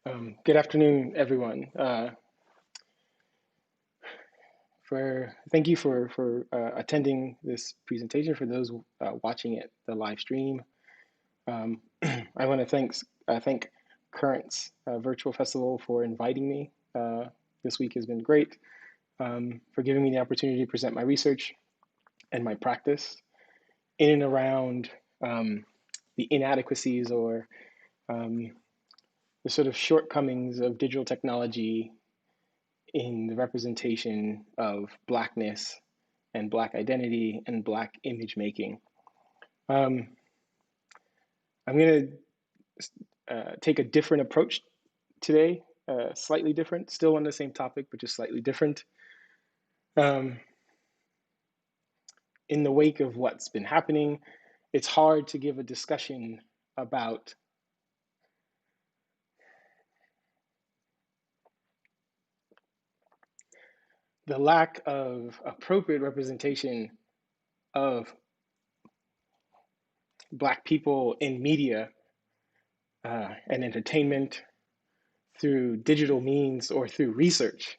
Good afternoon, everyone. Thank you for attending this presentation. For those watching it, the live stream, I want to thank Currents Virtual Festival for inviting me. This week has been great, for giving me the opportunity to present my research and my practice in and around the inadequacies or the sort of shortcomings of digital technology in the representation of Blackness and Black identity and Black image making. I'm going to take a different approach today, slightly different, still on the same topic, but just slightly different. In the wake of what's been happening, it's hard to give a discussion about the lack of appropriate representation of Black people in media and entertainment through digital means or through research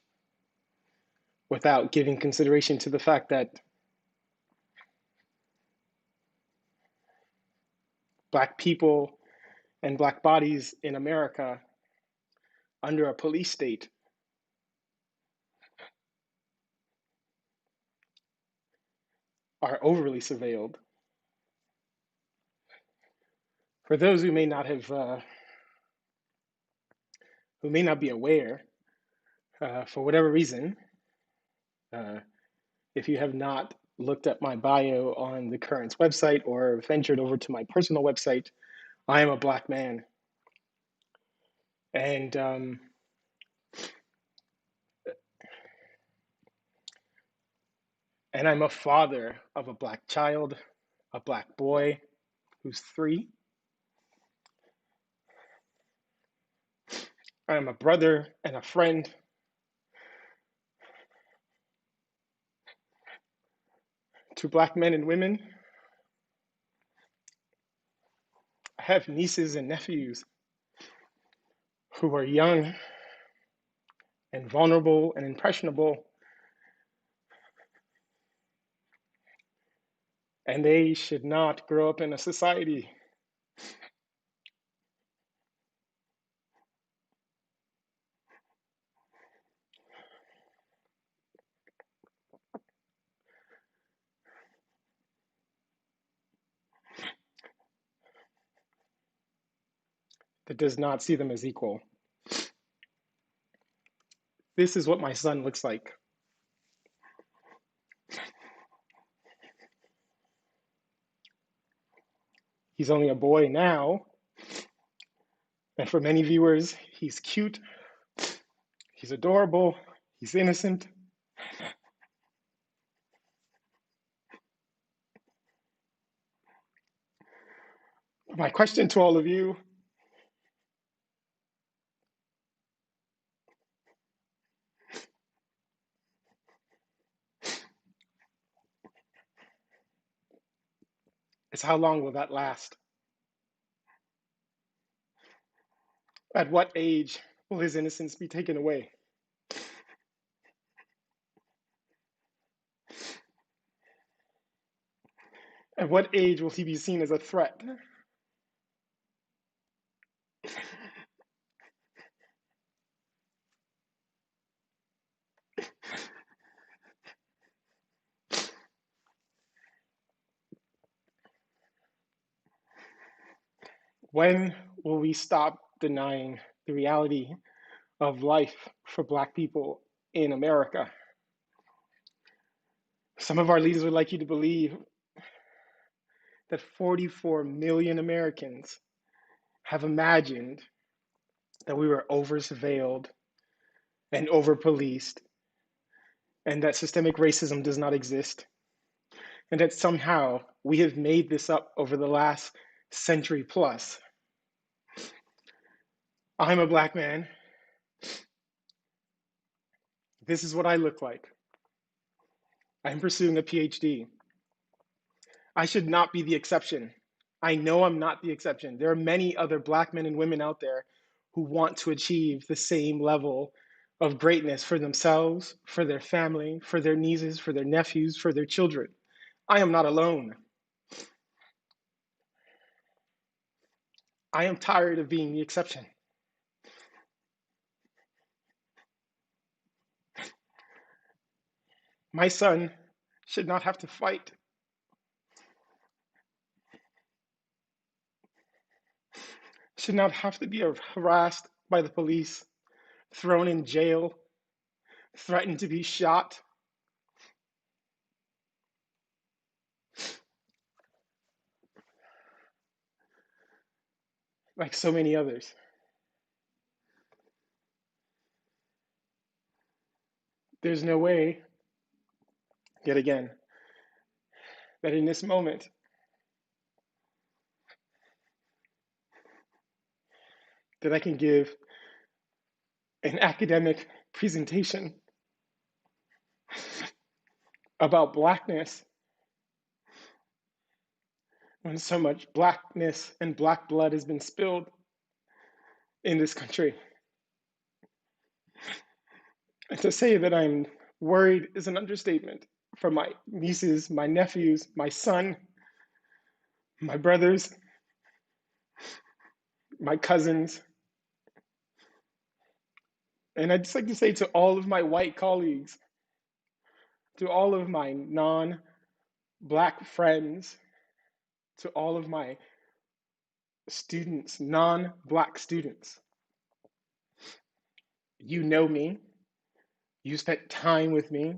without giving consideration to the fact that Black people and Black bodies in America under a police state are overly surveilled. For those who may not be aware, for whatever reason, if you have not looked at my bio on the Currents website or ventured over to my personal website, I am a Black man. And I'm a father of a Black child, a Black boy who's 3. I'm a brother and a friend. To Black men and women. I have nieces and nephews who are young and vulnerable and impressionable, and they should not grow up in a society that does not see them as equal. This is what my son looks like. He's only a boy now, and for many viewers, he's cute, he's adorable, he's innocent. My question to all of you is, how long will that last? At what age will his innocence be taken away? At what age will he be seen as a threat? When will we stop denying the reality of life for Black people in America? Some of our leaders would like you to believe that 44 million Americans have imagined that we were over-surveilled and over-policed, and that systemic racism does not exist, and that somehow we have made this up over the last century plus. I'm a Black man. This is what I look like. I'm pursuing a PhD. I should not be the exception. I know I'm not the exception. There are many other Black men and women out there who want to achieve the same level of greatness for themselves, for their family, for their nieces, for their nephews, for their children. I am not alone. I am tired of being the exception. My son should not have to fight, should not have to be harassed by the police, thrown in jail, threatened to be shot. Like so many others. There's no way, yet again, that in this moment, that I can give an academic presentation about Blackness when so much Blackness and Black blood has been spilled in this country. And to say that I'm worried is an understatement for my nieces, my nephews, my son, my brothers, my cousins. And I'd just like to say to all of my white colleagues, to all of my non-Black friends, to all of my students, non-Black students, you know me, you spent time with me.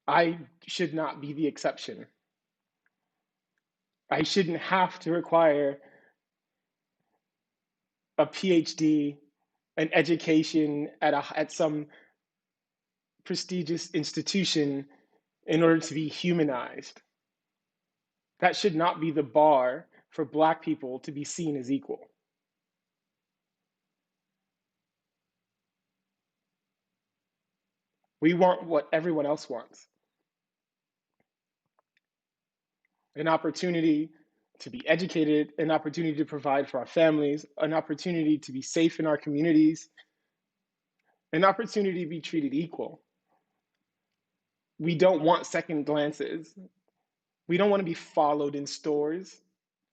I should not be the exception. I shouldn't have to require a PhD, an education at some prestigious institution in order to be humanized. That should not be the bar for Black people to be seen as equal. We want what everyone else wants. An opportunity to be educated, an opportunity to provide for our families, an opportunity to be safe in our communities, an opportunity to be treated equal. We don't want second glances. We don't want to be followed in stores.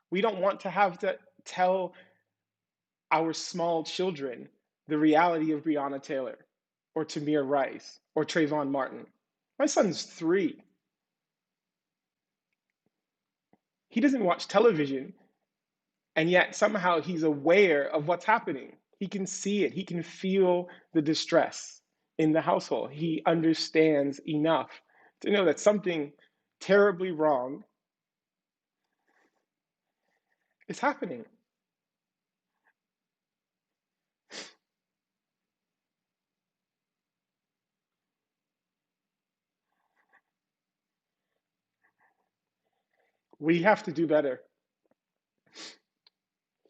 We don't want to have to tell our small children the reality of Breonna Taylor or Tamir Rice or Trayvon Martin. My son's 3. He doesn't watch television, and yet somehow he's aware of what's happening. He can see it. He can feel the distress in the household. He understands enough to know that something terribly wrong is happening. We have to do better.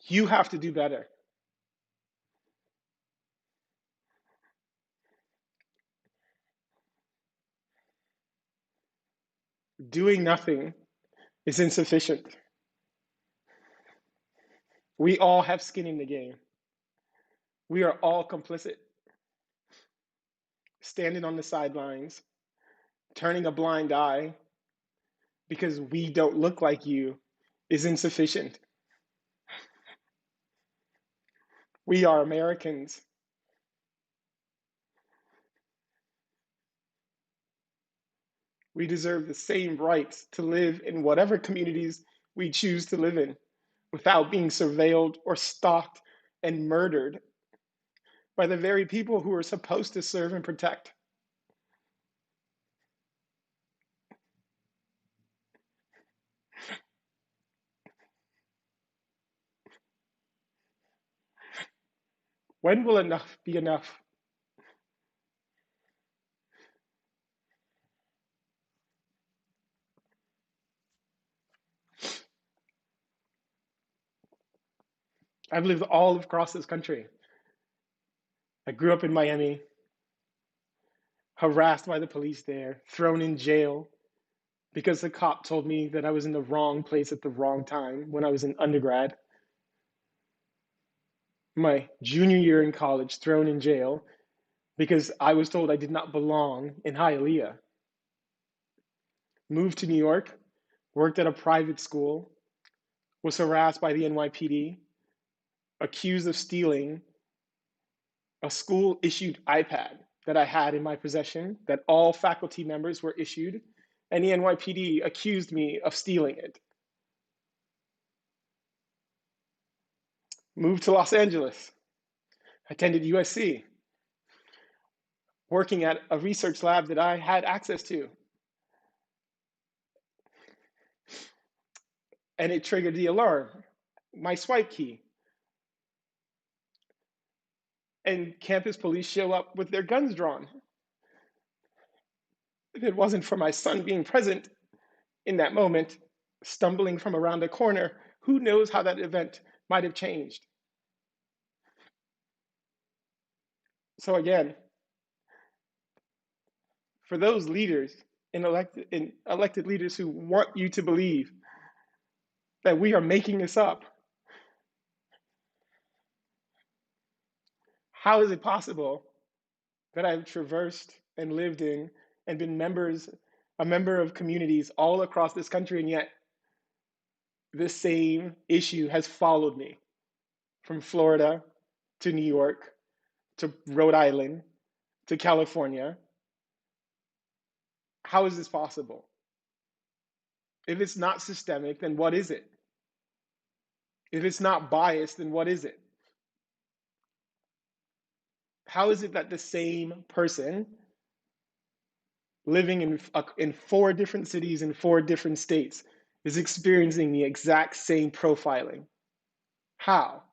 You have to do better. Doing nothing is insufficient. We all have skin in the game. We are all complicit. Standing on the sidelines, turning a blind eye because we don't look like you is insufficient. We are Americans. We deserve the same rights to live in whatever communities we choose to live in without being surveilled or stalked and murdered by the very people who are supposed to serve and protect. When will enough be enough? I've lived all across this country. I grew up in Miami, harassed by the police there, thrown in jail because the cop told me that I was in the wrong place at the wrong time when I was an undergrad. my junior year in college, thrown in jail because I was told I did not belong in Hialeah. Moved to New York, worked at a private school, was harassed by the NYPD, accused of stealing a school issued iPad that I had in my possession, that all faculty members were issued, and the NYPD accused me of stealing it. Moved to Los Angeles, attended USC, working at a research lab that I had access to. And it triggered the alarm, my swipe key. And campus police show up with their guns drawn. If it wasn't for my son being present in that moment, stumbling from around a corner, who knows how that event might have changed. So again, for those leaders and elected leaders who want you to believe that we are making this up, how is it possible that I've traversed and lived in and been a member of communities all across this country, and yet this same issue has followed me from Florida to New York to Rhode Island to California? How is this possible? If it's not systemic, then what is it? If it's not biased, then what is it? How is it that the same person living in 4 different cities in 4 different states is experiencing the exact same profiling? How?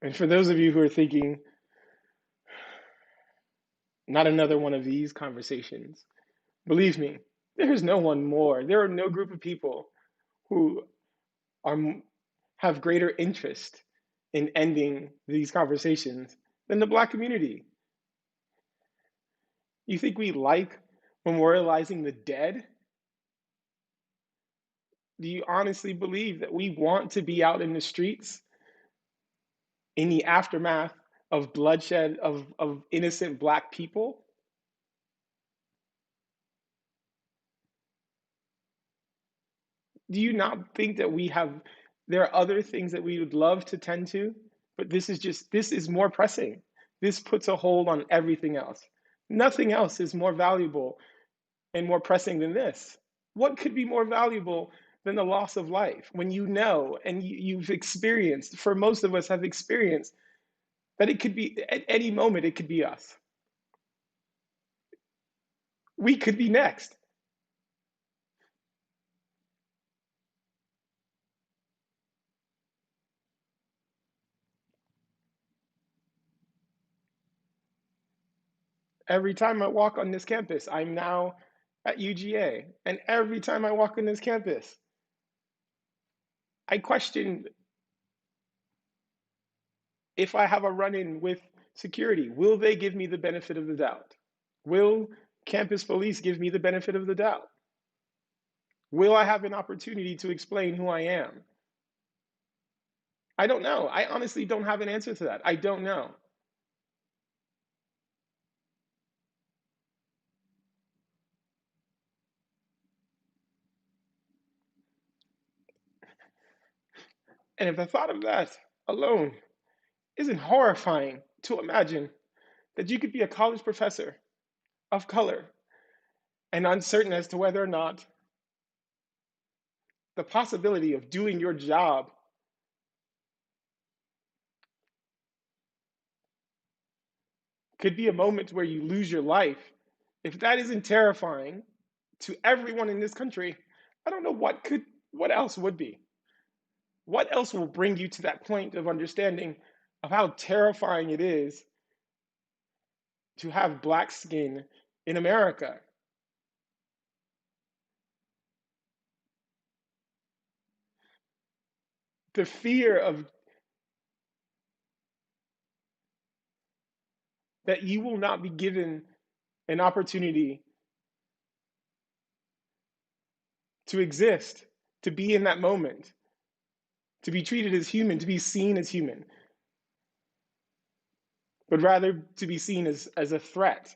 And for those of you who are thinking, not another one of these conversations, believe me, there is no one more. There are no group of people who are have greater interest in ending these conversations than the Black community. You think we like memorializing the dead? Do you honestly believe that we want to be out in the streets in the aftermath of bloodshed of innocent Black people? Do you not think that there are other things that we would love to tend to, but this is more pressing. This puts a hold on everything else. Nothing else is more valuable and more pressing than this. What could be more valuable than the loss of life when you know and you've experienced, for most of us have experienced, that it could be at any moment, it could be us. We could be next. Every time I walk on this campus, I'm now at UGA. And every time I walk on this campus, I question if I have a run in with security, will they give me the benefit of the doubt? Will campus police give me the benefit of the doubt? Will I have an opportunity to explain who I am? I don't know. I honestly don't have an answer to that. I don't know. And if the thought of that alone isn't horrifying to imagine that you could be a college professor of color and uncertain as to whether or not the possibility of doing your job could be a moment where you lose your life If that isn't terrifying to everyone in this country, I don't know what else would be. What else will bring you to that point of understanding of how terrifying it is to have black skin in America? The fear of that you will not be given an opportunity to exist, to be in that moment, to be treated as human, to be seen as human, but rather to be seen as a threat.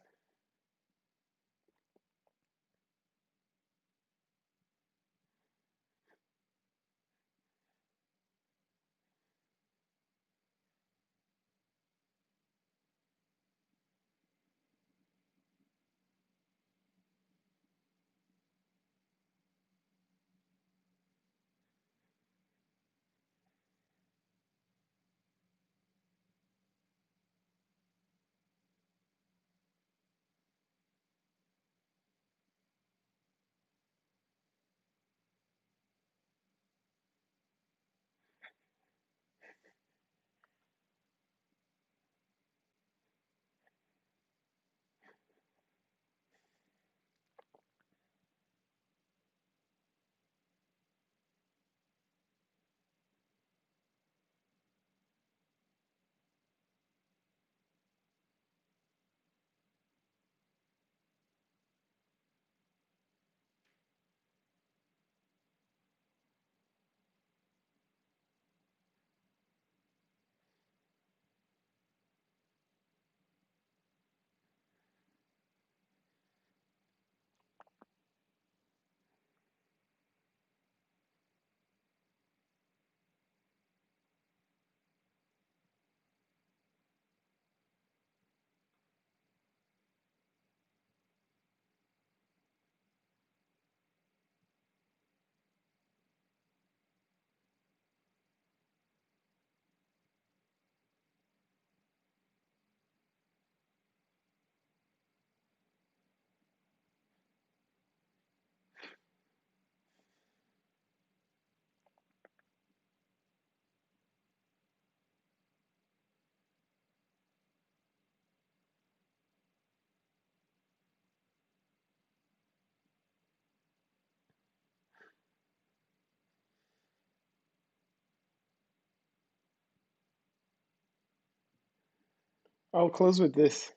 I'll close with this.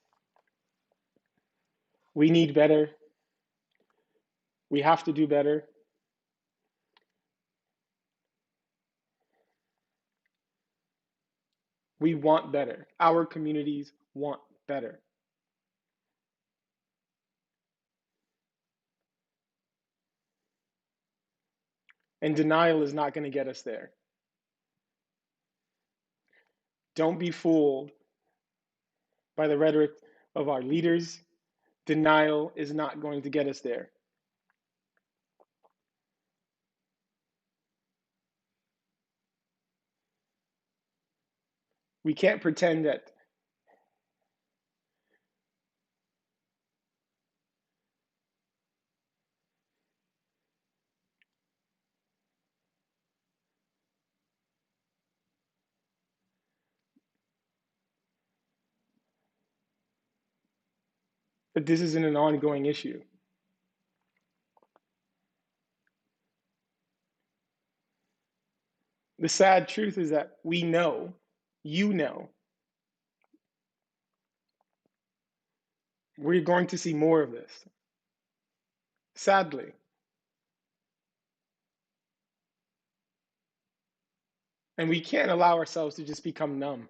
We need better. We have to do better. We want better. Our communities want better. And denial is not going to get us there. Don't be fooled by the rhetoric of our leaders. Denial is not going to get us there. We can't pretend that this isn't an ongoing issue. The sad truth is that we know, you know, we're going to see more of this. Sadly. And we can't allow ourselves to just become numb.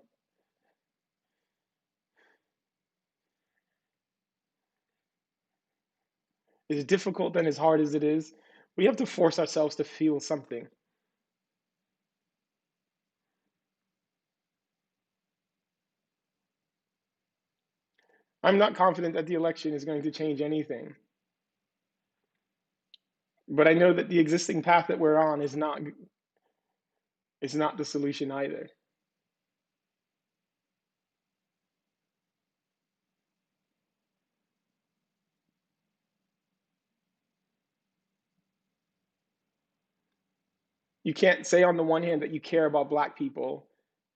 As difficult and as hard as it is, we have to force ourselves to feel something. I'm not confident that the election is going to change anything. But I know that the existing path that we're on is not the solution either. You can't say on the one hand that you care about Black people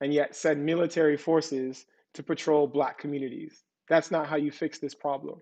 and yet send military forces to patrol Black communities. That's not how you fix this problem.